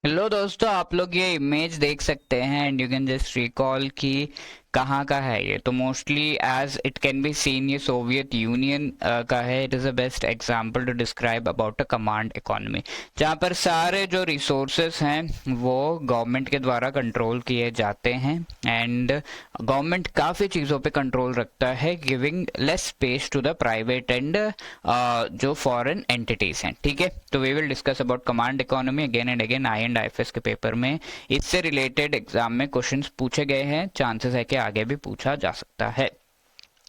Hello दोस्तों, आप लोग ये इमेज देख सकते हैं and you can just recall कि कहाँ का है ये। तो mostly as it can be seen ये सोवियत यूनियन का है। It is a best example to describe about a command economy, जहाँ पर सारे जो रिसोर्सेज हैं वो गवर्नमेंट के द्वारा कंट्रोल किए जाते हैं एंड गवर्नमेंट काफ़ी चीज़ों पे कंट्रोल रखता है, giving less space to the private and जो फॉरेन एंटिटीज हैं। ठीक है, तो we will discuss about command economy again and again. I and IFS के पेपर में इससे रिलेटेड एग्जाम में क्वेश्चंस पूछे गए हैं, चांसेस है कि आगे भी पूछा जा सकता है।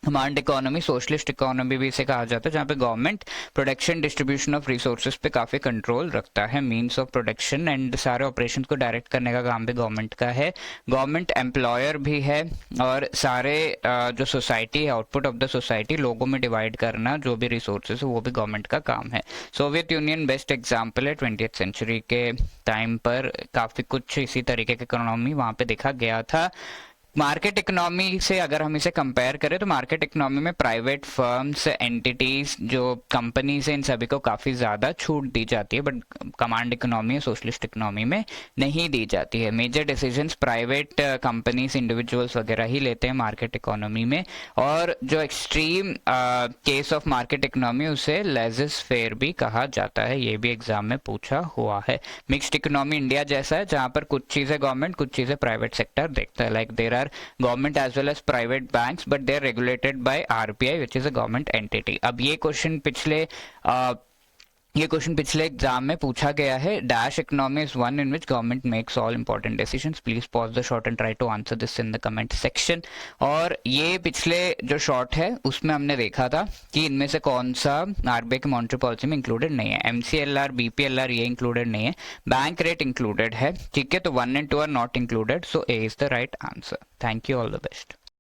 कमांड इकोनॉमी सोशलिस्ट इकोनॉमी भी इसे कहा जाता है, जहाँ पे government production distribution of resources पे काफी कंट्रोल रखता है, मींस ऑफ प्रोडक्शन एंड सारे ऑपरेशन को डायरेक्ट करने का काम भी गवर्नमेंट का है। गवर्नमेंट एम्प्लॉयर भी है और सारे जो सोसाइटी है, आउटपुट ऑफ द सोसाइटी लोगों में डिवाइड करना जो भी रिसोर्सेज है वो भी गवर्नमेंट का काम है। सोवियत यूनियन बेस्ट एग्जाम्पल है। 20th सेंचुरी के टाइम पर काफी कुछ इसी तरीके की इकोनॉमी वहां पे देखा गया था। मार्केट इकोनॉमी से अगर हम इसे कंपेयर करें तो मार्केट इकोनॉमी में प्राइवेट फर्म्स, एंटिटीज, जो कंपनीज हैं, इन सभी को काफ़ी ज़्यादा छूट दी जाती है, but command economy, socialist economy में नहीं दी जाती है। Major decisions private companies, individuals वगैरह ही लेते हैं मार्केट इकोनॉमी में, और जो extreme case of market economy उसे लेज़ेस फेयर भी कहा जाता है। ये भी एग्जाम में पूछा हुआ है। मिक्स्ड इकोनॉमी इंडिया जैसा है, जहाँ पर कुछ चीज़ें गवर्नमेंट, कुछ चीज़ें प्राइवेट सेक्टर देखता है। Like there government as well as private banks, but they are regulated by RBI, which is a government entity. अब ये क्वेश्चन पिछले एग्जाम में पूछा गया है। Dash economy is one in which government makes all important decisions. Please pause the short and try to answer this in the comment section. और ये पिछले जो शॉर्ट है उसमें हमने देखा था कि इनमें से कौन सा आरबीआई की मॉनेटरी पॉलिसी में इंक्लूडेड नहीं है। एमसीएलआर, बीपीएलआर ये इंक्लूडेड नहीं है। बैंक रेट इंक्लूडेड है। ठीक है, तो 1 and 2 are not included, so A is the right answer. Thank you, all the best.